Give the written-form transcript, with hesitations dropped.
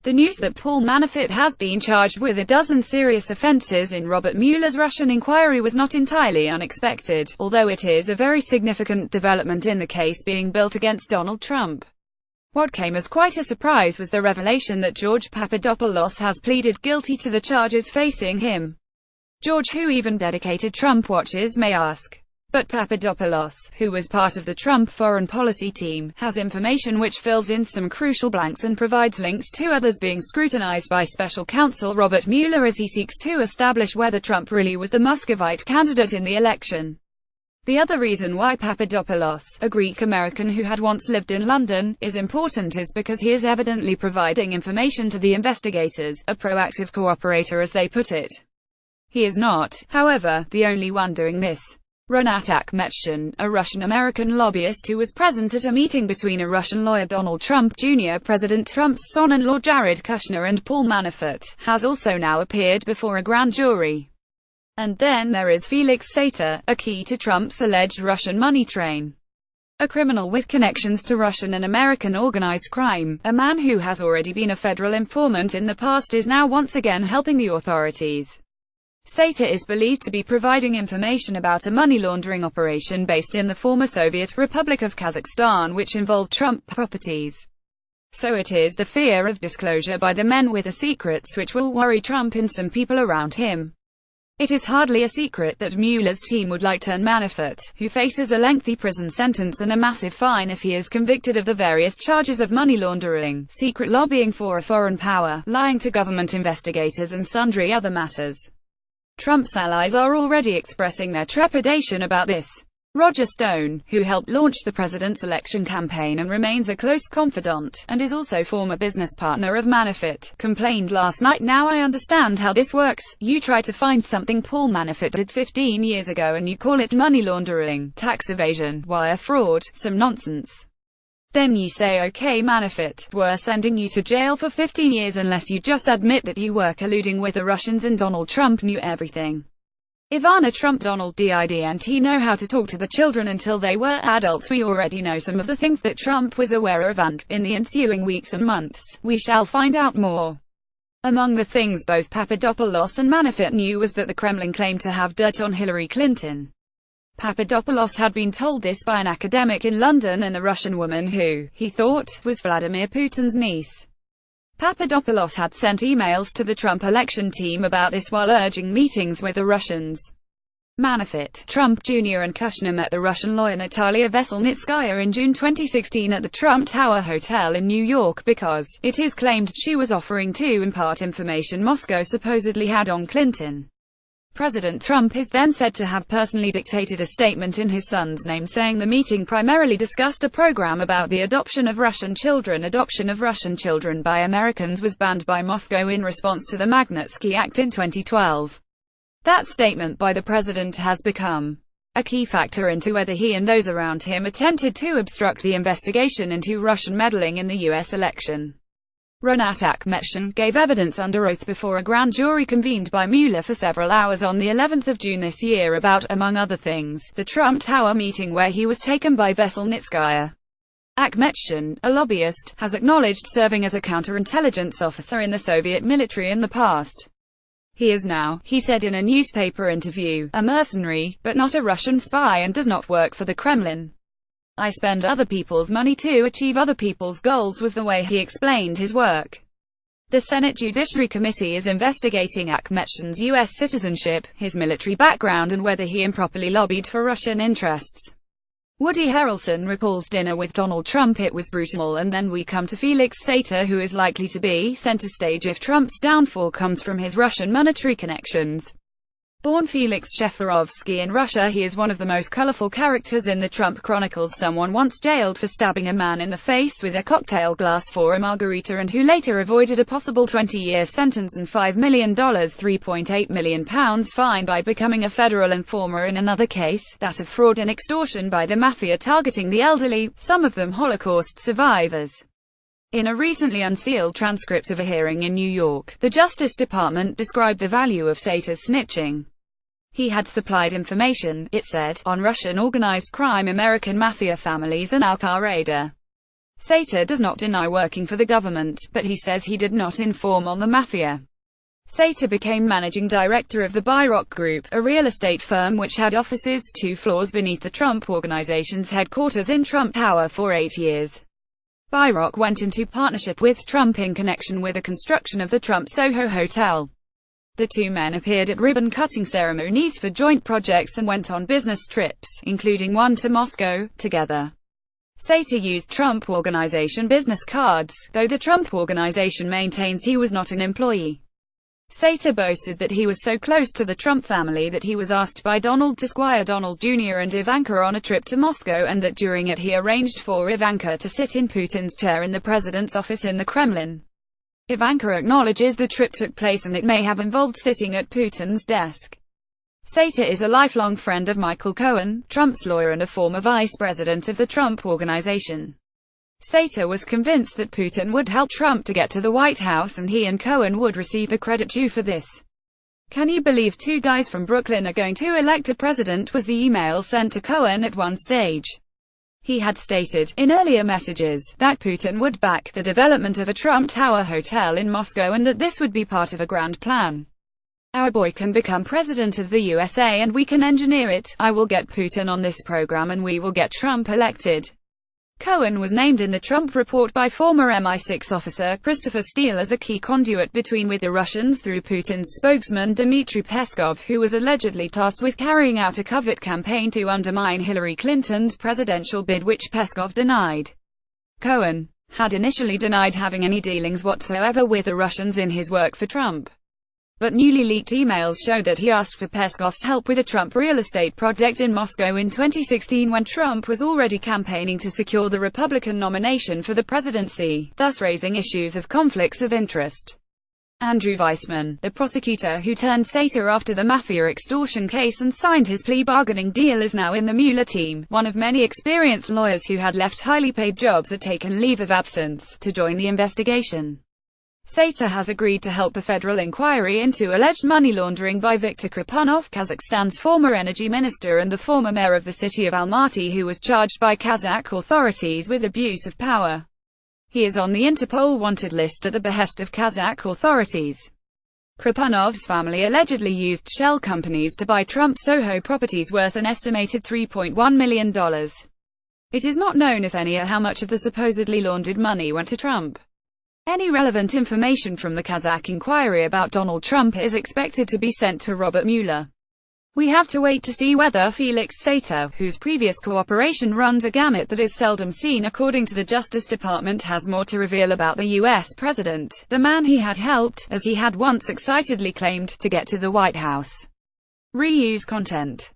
The news that Paul Manafort has been charged with a dozen serious offenses in Robert Mueller's Russian inquiry was not entirely unexpected, although it is a very significant development in the case being built against Donald Trump. What came as quite a surprise was the revelation that George Papadopoulos has pleaded guilty to the charges facing him. George, who even dedicated Trump watches, may ask. But Papadopoulos, who was part of the Trump foreign policy team, has information which fills in some crucial blanks and provides links to others being scrutinized by special counsel Robert Mueller as he seeks to establish whether Trump really was the Muscovite candidate in the election. The other reason why Papadopoulos, a Greek-American who had once lived in London, is important is because he is evidently providing information to the investigators, a proactive cooperator as they put it. He is not, however, the only one doing this. Ronat Akhmetshin, a Russian-American lobbyist who was present at a meeting between a Russian lawyer Donald Trump Jr., President Trump's son-in-law Jared Kushner, and Paul Manafort, has also now appeared before a grand jury. And then there is Felix Sater, a key to Trump's alleged Russian money train. A criminal with connections to Russian and American organized crime, a man who has already been a federal informant in the past is now once again helping the authorities. Sater is believed to be providing information about a money laundering operation based in the former Soviet Republic of Kazakhstan which involved Trump properties. So it is the fear of disclosure by the men with the secrets which will worry Trump and some people around him. It is hardly a secret that Mueller's team would like to turn Manafort, who faces a lengthy prison sentence and a massive fine if he is convicted of the various charges of money laundering, secret lobbying for a foreign power, lying to government investigators and sundry other matters. Trump's allies are already expressing their trepidation about this. Roger Stone, who helped launch the president's election campaign and remains a close confidant, and is also former business partner of Manafort, complained last night, "Now I understand how this works. You try to find something Paul Manafort did 15 years ago and you call it money laundering, tax evasion, wire fraud, some nonsense. Then you say, okay Manafort, we're sending you to jail for 15 years unless you just admit that you were colluding with the Russians and Donald Trump knew everything. Ivana Trump, Donald didn't know how to talk to the children until they were adults. We already know some of the things that Trump was aware of, and, in the ensuing weeks and months, we shall find out more." Among the things both Papadopoulos and Manafort knew was that the Kremlin claimed to have dirt on Hillary Clinton. Papadopoulos had been told this by an academic in London and a Russian woman who, he thought, was Vladimir Putin's niece. Papadopoulos had sent emails to the Trump election team about this while urging meetings with the Russians. Manafort, Trump Jr. and Kushner met the Russian lawyer Natalia Veselnitskaya in June 2016 at the Trump Tower Hotel in New York because, it is claimed, she was offering to impart information Moscow supposedly had on Clinton. President Trump is then said to have personally dictated a statement in his son's name saying the meeting primarily discussed a program about the adoption of Russian children. Adoption of Russian children by Americans was banned by Moscow in response to the Magnitsky Act in 2012. That statement by the president has become a key factor into whether he and those around him attempted to obstruct the investigation into Russian meddling in the U.S. election. Ronat Akhmetshin gave evidence under oath before a grand jury convened by Mueller for several hours on the 11th of June this year about, among other things, the Trump Tower meeting where he was taken by Veselnitskaya. Akhmetshin, a lobbyist, has acknowledged serving as a counterintelligence officer in the Soviet military in the past. He is now, he said in a newspaper interview, a mercenary, but not a Russian spy and does not work for the Kremlin. I spend other people's money to achieve other people's goals was the way he explained his work. The Senate Judiciary Committee is investigating Akhmetshin's U.S. citizenship, his military background and whether he improperly lobbied for Russian interests. Woody Harrelson recalls dinner with Donald Trump. It was brutal. And then we come to Felix Sater, who is likely to be center stage if Trump's downfall comes from his Russian monetary connections. Born Felix Shaftarovsky in Russia, he is one of the most colorful characters in the Trump Chronicles. Someone once jailed for stabbing a man in the face with a cocktail glass for a margarita and who later avoided a possible 20-year sentence and $5 million £3.8 million fine by becoming a federal informer in another case, that of fraud and extortion by the mafia targeting the elderly, some of them Holocaust survivors. In a recently unsealed transcript of a hearing in New York, the Justice Department described the value of Sater's snitching. He had supplied information, it said, on Russian organized crime, American mafia families and Al-Qaeda. Sater does not deny working for the government, but he says he did not inform on the mafia. Sater became managing director of the BlackRock Group, a real estate firm which had offices 2 floors beneath the Trump Organization's headquarters in Trump Tower for 8 years. BlackRock went into partnership with Trump in connection with the construction of the Trump Soho Hotel. The two men appeared at ribbon-cutting ceremonies for joint projects and went on business trips, including one to Moscow, together. Sater used Trump Organization business cards, though the Trump Organization maintains he was not an employee. Sater boasted that he was so close to the Trump family that he was asked by Donald to squire Donald Jr. and Ivanka on a trip to Moscow, and that during it he arranged for Ivanka to sit in Putin's chair in the president's office in the Kremlin. Ivanka acknowledges the trip took place and it may have involved sitting at Putin's desk. Sater is a lifelong friend of Michael Cohen, Trump's lawyer and a former vice president of the Trump Organization. Sater was convinced that Putin would help Trump to get to the White House and he and Cohen would receive the credit due for this. "Can you believe 2 guys from Brooklyn are going to elect a president?" was the email sent to Cohen at one stage. He had stated, in earlier messages, that Putin would back the development of a Trump Tower hotel in Moscow and that this would be part of a grand plan. "Our boy can become president of the USA and we can engineer it. I will get Putin on this program and we will get Trump elected." Cohen was named in the Trump report by former MI6 officer Christopher Steele as a key conduit between with the Russians through Putin's spokesman Dmitry Peskov, who was allegedly tasked with carrying out a covert campaign to undermine Hillary Clinton's presidential bid, which Peskov denied. Cohen had initially denied having any dealings whatsoever with the Russians in his work for Trump. But newly leaked emails show that he asked for Peskov's help with a Trump real estate project in Moscow in 2016 when Trump was already campaigning to secure the Republican nomination for the presidency, thus raising issues of conflicts of interest. Andrew Weissman, the prosecutor who turned Sater after the mafia extortion case and signed his plea bargaining deal, is now in the Mueller team. One of many experienced lawyers who had left highly paid jobs or taken leave of absence to join the investigation. Sater has agreed to help a federal inquiry into alleged money laundering by Viktor Kripanov, Kazakhstan's former energy minister and the former mayor of the city of Almaty, who was charged by Kazakh authorities with abuse of power. He is on the Interpol wanted list at the behest of Kazakh authorities. Kripanov's family allegedly used shell companies to buy Trump Soho properties worth an estimated $3.1 million. It is not known if any or how much of the supposedly laundered money went to Trump. Any relevant information from the Kazakh inquiry about Donald Trump is expected to be sent to Robert Mueller. We have to wait to see whether Felix Sater, whose previous cooperation runs a gamut that is seldom seen according to the Justice Department, has more to reveal about the U.S. president, the man he had helped, as he had once excitedly claimed, to get to the White House. Reuse content.